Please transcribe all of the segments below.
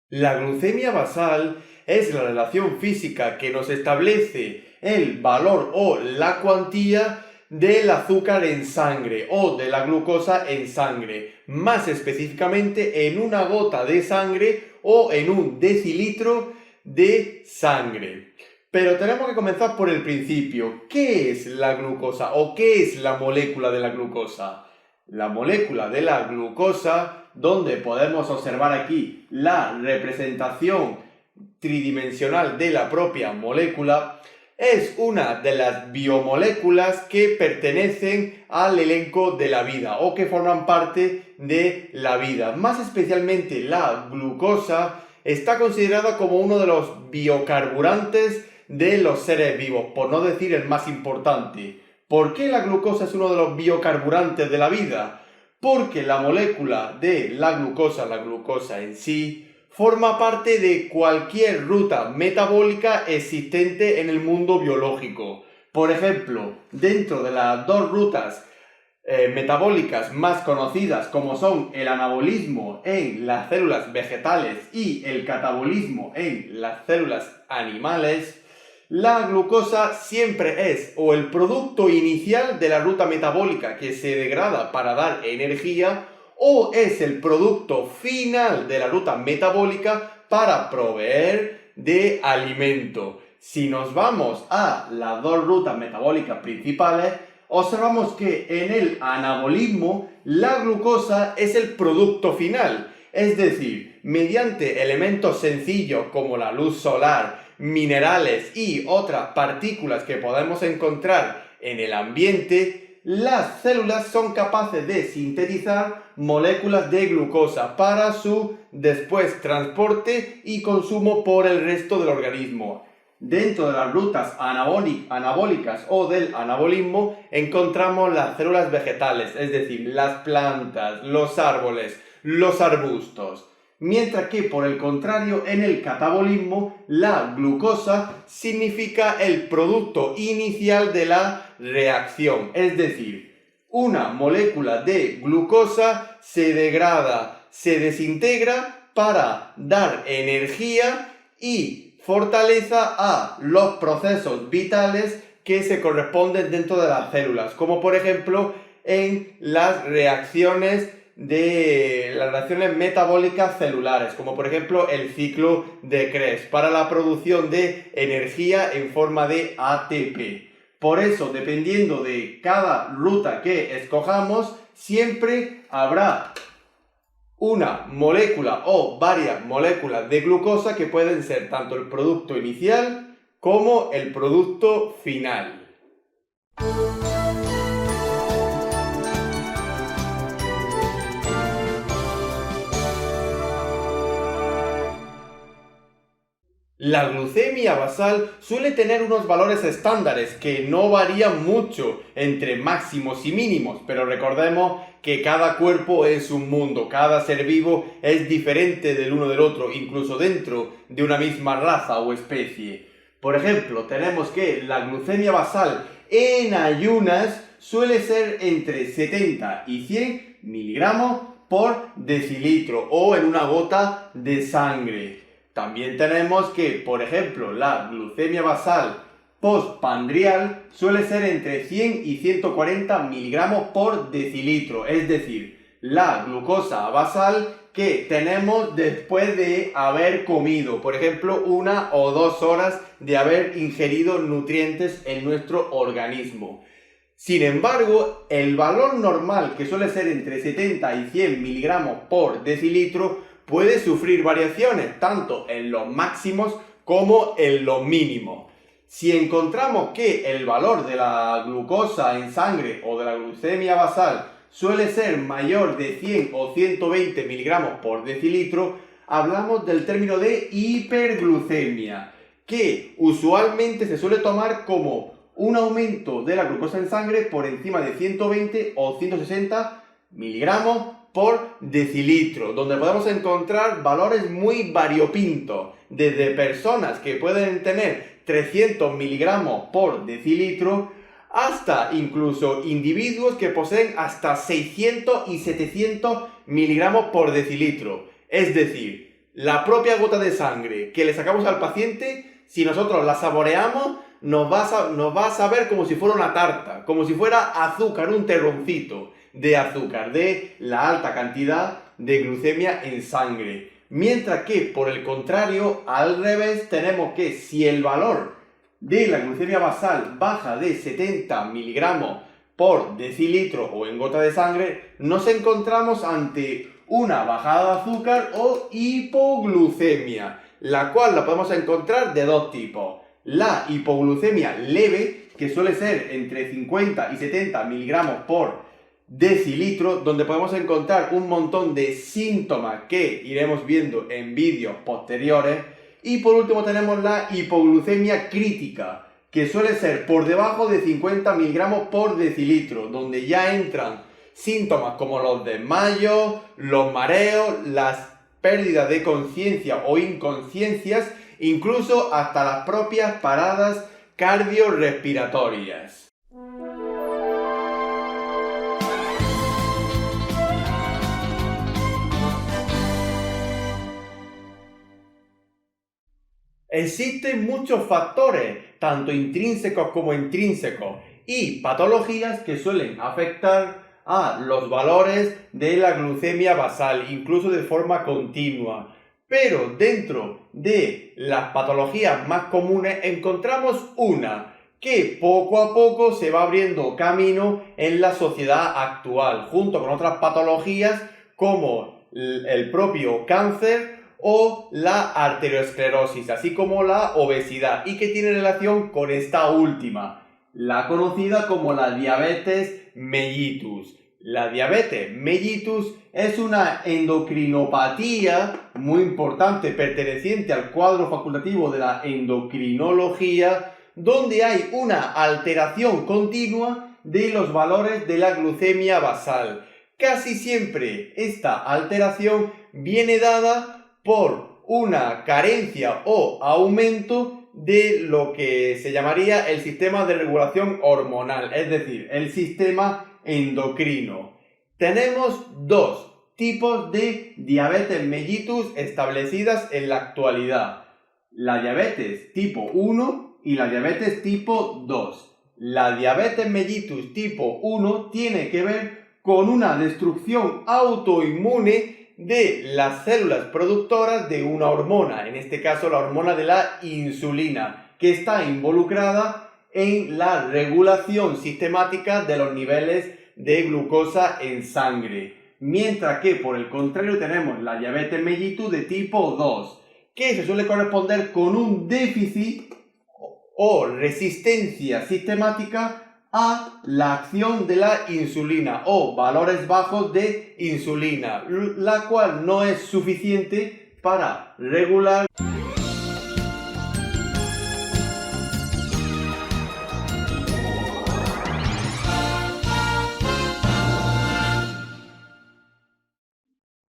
La glucemia basal es la relación física que nos establece el valor o la cuantía del azúcar en sangre o de la glucosa en sangre, más específicamente en una gota de sangre o en un decilitro de sangre. Pero tenemos que comenzar por el principio. ¿Qué es la glucosa o qué es la molécula de la glucosa? La molécula de la glucosa, donde podemos observar aquí la representación tridimensional de la propia molécula, es una de las biomoléculas que pertenecen al elenco de la vida o que forman parte de la vida. Más especialmente la glucosa está considerada como uno de los biocarburantes de los seres vivos, por no decir el más importante. ¿Por qué la glucosa es uno de los biocarburantes de la vida? Porque la molécula de la glucosa en sí, forma parte de cualquier ruta metabólica existente en el mundo biológico. Por ejemplo, dentro de las dos rutas metabólicas más conocidas, como son el anabolismo en las células vegetales y el catabolismo en las células animales, la glucosa siempre es o el producto inicial de la ruta metabólica que se degrada para dar energía, o es el producto final de la ruta metabólica para proveer de alimento. Si nos vamos a las dos rutas metabólicas principales, observamos que en el anabolismo la glucosa es el producto final, es decir, mediante elementos sencillos como la luz solar, minerales y otras partículas que podemos encontrar en el ambiente, las células son capaces de sintetizar moléculas de glucosa para su después transporte y consumo por el resto del organismo. Dentro de las rutas anabólicas o del anabolismo encontramos las células vegetales, es decir, las plantas, los árboles, los arbustos. Mientras que, por el contrario, en el catabolismo, la glucosa significa el producto inicial de la reacción. Es decir, una molécula de glucosa se degrada, se desintegra para dar energía y fortaleza a los procesos vitales que se corresponden dentro de las células, como por ejemplo en las reacciones metabólicas celulares, como por ejemplo el ciclo de Krebs, para la producción de energía en forma de ATP. Por eso, dependiendo de cada ruta que escojamos, siempre habrá una molécula o varias moléculas de glucosa que pueden ser tanto el producto inicial como el producto final. La glucemia basal suele tener unos valores estándares que no varían mucho entre máximos y mínimos, pero recordemos que cada cuerpo es un mundo, cada ser vivo es diferente del uno del otro, incluso dentro de una misma raza o especie. Por ejemplo, tenemos que la glucemia basal en ayunas suele ser entre 70 y 100 miligramos por decilitro o en una gota de sangre. También tenemos que, por ejemplo, la glucemia basal postprandial suele ser entre 100 y 140 miligramos por decilitro, es decir, la glucosa basal que tenemos después de haber comido, por ejemplo, 1 o 2 horas de haber ingerido nutrientes en nuestro organismo. Sin embargo, el valor normal, que suele ser entre 70 y 100 miligramos por decilitro, puede sufrir variaciones tanto en los máximos como en los mínimos. Si encontramos que el valor de la glucosa en sangre o de la glucemia basal suele ser mayor de 100 o 120 miligramos por decilitro, hablamos del término de hiperglucemia, que usualmente se suele tomar como un aumento de la glucosa en sangre por encima de 120 o 160 miligramos por decilitro, donde podemos encontrar valores muy variopintos, desde personas que pueden tener 300 miligramos por decilitro hasta incluso individuos que poseen hasta 600 y 700 miligramos por decilitro. Es decir, la propia gota de sangre que le sacamos al paciente, si nosotros la saboreamos, nos va a saber como si fuera una tarta, como si fuera azúcar, un terroncito de azúcar, de la alta cantidad de glucemia en sangre. Mientras que, por el contrario, al revés, tenemos que si el valor de la glucemia basal baja de 70 miligramos por decilitro o en gota de sangre, nos encontramos ante una bajada de azúcar o hipoglucemia, la cual la podemos encontrar de dos tipos. La hipoglucemia leve, que suele ser entre 50 y 70 miligramos por decilitro, donde podemos encontrar un montón de síntomas que iremos viendo en vídeos posteriores. Y por último tenemos la hipoglucemia crítica, que suele ser por debajo de 50 miligramos por decilitro, donde ya entran síntomas como los desmayos, los mareos, las pérdidas de conciencia o inconsciencias, incluso hasta las propias paradas cardiorrespiratorias. Existen muchos factores, tanto intrínsecos como extrínsecos, y patologías que suelen afectar a los valores de la glucemia basal, incluso de forma continua. Pero dentro de las patologías más comunes encontramos una que poco a poco se va abriendo camino en la sociedad actual, junto con otras patologías como el propio cáncer o la arteriosclerosis, así como la obesidad, y que tiene relación con esta última, la conocida como la diabetes mellitus. La diabetes mellitus es una endocrinopatía muy importante perteneciente al cuadro facultativo de la endocrinología, donde hay una alteración continua de los valores de la glucemia basal. Casi siempre esta alteración viene dada por una carencia o aumento de lo que se llamaría el sistema de regulación hormonal, es decir, el sistema endocrino. Tenemos dos tipos de diabetes mellitus establecidas en la actualidad: la diabetes tipo 1 y la diabetes tipo 2. La diabetes mellitus tipo 1 tiene que ver con una destrucción autoinmune de las células productoras de una hormona, en este caso la hormona de la insulina, que está involucrada en la regulación sistemática de los niveles de glucosa en sangre. Mientras que por el contrario tenemos la diabetes mellitus de tipo 2, que se suele corresponder con un déficit o resistencia sistemática a la acción de la insulina o valores bajos de insulina, la cual no es suficiente para regular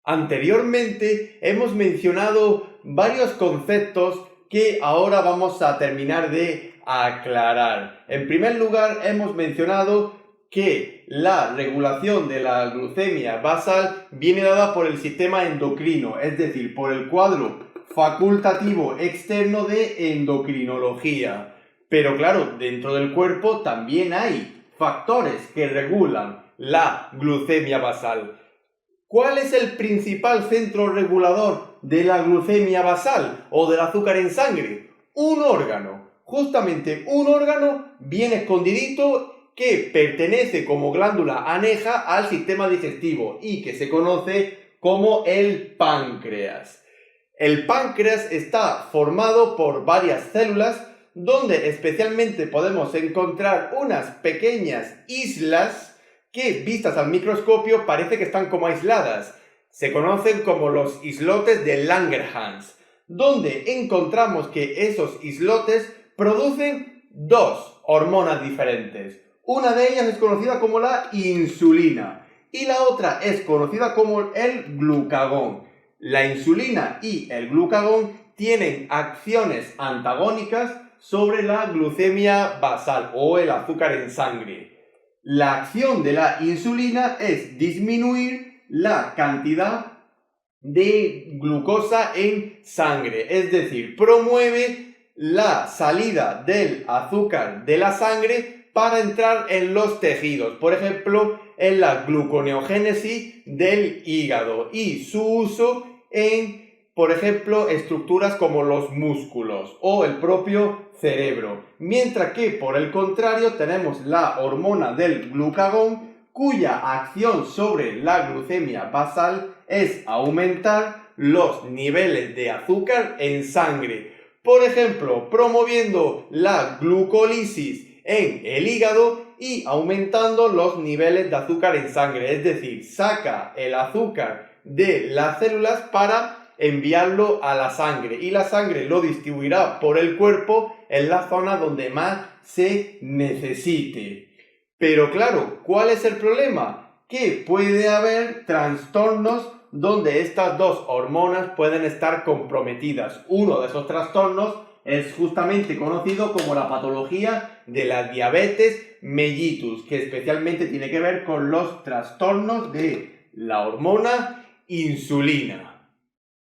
Anteriormente hemos mencionado varios conceptos que ahora vamos a terminar de aclarar. En primer lugar, hemos mencionado que la regulación de la glucemia basal viene dada por el sistema endocrino, es decir, por el cuadro facultativo externo de endocrinología. Pero claro, dentro del cuerpo también hay factores que regulan la glucemia basal. ¿Cuál es el principal centro regulador de la glucemia basal o del azúcar en sangre? Un órgano. Justamente un órgano bien escondidito que pertenece como glándula aneja al sistema digestivo y que se conoce como el páncreas. El páncreas está formado por varias células donde especialmente podemos encontrar unas pequeñas islas que, vistas al microscopio, parece que están como aisladas. Se conocen como los islotes de Langerhans, donde encontramos que esos islotes producen dos hormonas diferentes. Una de ellas es conocida como la insulina y la otra es conocida como el glucagón. La insulina y el glucagón tienen acciones antagónicas sobre la glucemia basal o el azúcar en sangre. La acción de la insulina es disminuir la cantidad de glucosa en sangre, es decir, promueve la salida del azúcar de la sangre para entrar en los tejidos, por ejemplo, en la gluconeogénesis del hígado y su uso en, por ejemplo, estructuras como los músculos o el propio cerebro. Mientras que, por el contrario, tenemos la hormona del glucagón, cuya acción sobre la glucemia basal es aumentar los niveles de azúcar en sangre. Por ejemplo, promoviendo la glucólisis en el hígado y aumentando los niveles de azúcar en sangre. Es decir, saca el azúcar de las células para enviarlo a la sangre y la sangre lo distribuirá por el cuerpo en la zona donde más se necesite. Pero claro, ¿cuál es el problema? Que puede haber trastornos donde estas dos hormonas pueden estar comprometidas. Uno de esos trastornos es justamente conocido como la patología de la diabetes mellitus, que especialmente tiene que ver con los trastornos de la hormona insulina.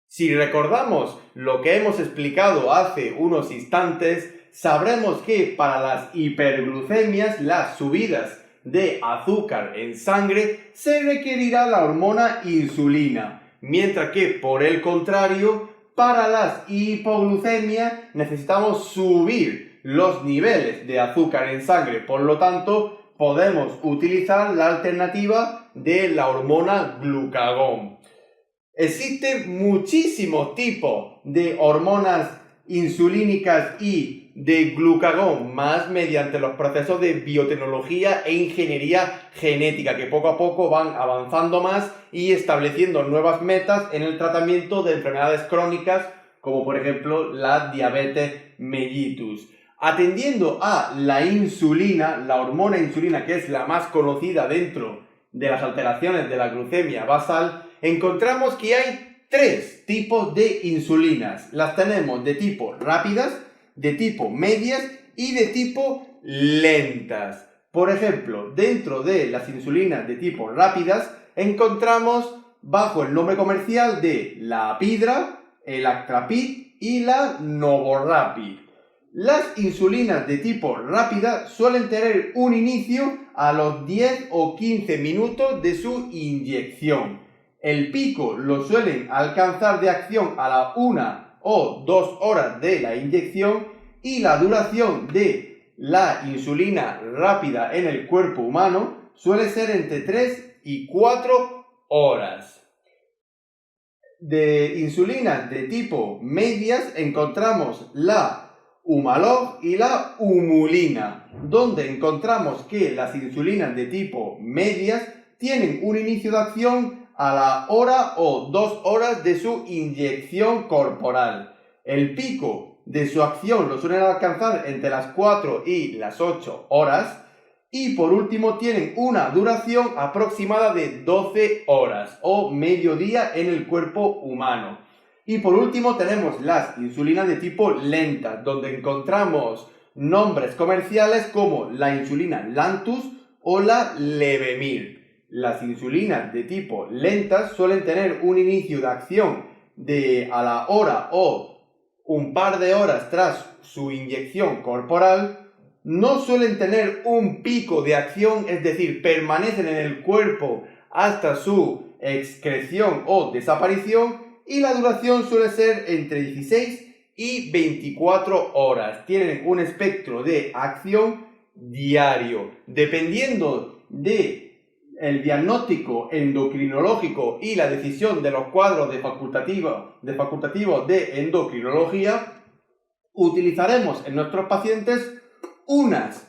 Si recordamos lo que hemos explicado hace unos instantes, sabremos que para las hiperglucemias, las subidas de azúcar en sangre, se requerirá la hormona insulina, mientras que por el contrario, para las hipoglucemias necesitamos subir los niveles de azúcar en sangre, por lo tanto podemos utilizar la alternativa de la hormona glucagón. Existen muchísimos tipos de hormonas insulínicas y de glucagón, más mediante los procesos de biotecnología e ingeniería genética, que poco a poco van avanzando más y estableciendo nuevas metas en el tratamiento de enfermedades crónicas, como por ejemplo la diabetes mellitus. Atendiendo a la insulina, la hormona insulina, que es la más conocida dentro de las alteraciones de la glucemia basal, encontramos que hay 3 tipos de insulinas. Las tenemos de tipo rápidas, de tipo medias y de tipo lentas. Por ejemplo, dentro de las insulinas de tipo rápidas encontramos bajo el nombre comercial de la Apidra, el Actrapid y la Novorapid. Las insulinas de tipo rápida suelen tener un inicio a los 10 o 15 minutos de su inyección. El pico lo suelen alcanzar de acción a la 1 o 2 horas de la inyección y la duración de la insulina rápida en el cuerpo humano suele ser entre 3 y 4 horas. De insulinas de tipo medias encontramos la Humalog y la Humulina, donde encontramos que las insulinas de tipo medias tienen un inicio de acción a la hora o 2 horas de su inyección corporal. El pico de su acción lo suelen alcanzar entre las 4 y las 8 horas. Y por último tienen una duración aproximada de 12 horas o mediodía en el cuerpo humano. Y por último tenemos las insulinas de tipo lenta, donde encontramos nombres comerciales como la insulina Lantus o la Levemir. Las insulinas de tipo lentas suelen tener un inicio de acción de a la hora o un par de horas tras su inyección corporal. No suelen tener un pico de acción, es decir, permanecen en el cuerpo hasta su excreción o desaparición, y la duración suele ser entre 16 y 24 horas. Tienen un espectro de acción diario. Dependiendo de el diagnóstico endocrinológico y la decisión de los cuadros de facultativo de endocrinología, utilizaremos en nuestros pacientes unas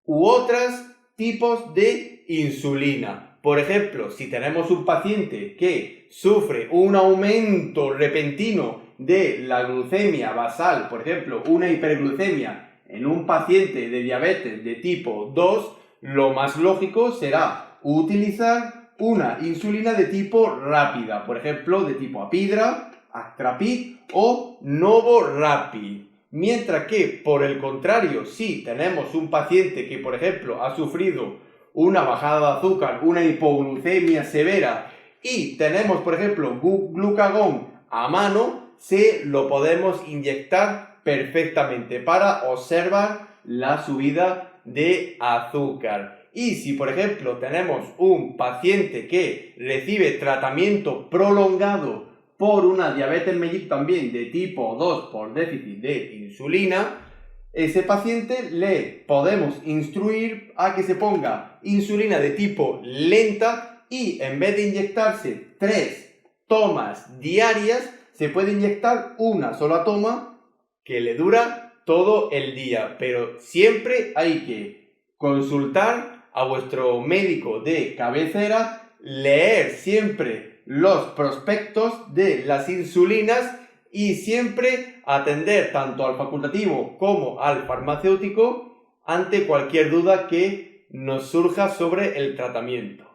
u otras tipos de insulina. Por ejemplo, si tenemos un paciente que sufre un aumento repentino de la glucemia basal, por ejemplo, una hiperglucemia en un paciente de diabetes de tipo 2, lo más lógico será utilizar una insulina de tipo rápida, por ejemplo, de tipo Apidra, Actrapid o Novorapid. Mientras que, por el contrario, si tenemos un paciente que, por ejemplo, ha sufrido una bajada de azúcar, una hipoglucemia severa y tenemos, por ejemplo, glucagón a mano, se lo podemos inyectar perfectamente para observar la subida de azúcar. Y si, por ejemplo, tenemos un paciente que recibe tratamiento prolongado por una diabetes mellitus también de tipo 2 por déficit de insulina, ese paciente le podemos instruir a que se ponga insulina de tipo lenta y en vez de inyectarse 3 tomas diarias, se puede inyectar una sola toma que le dura todo el día. Pero siempre hay que consultar a vuestro médico de cabecera, leer siempre los prospectos de las insulinas y siempre atender tanto al facultativo como al farmacéutico ante cualquier duda que nos surja sobre el tratamiento.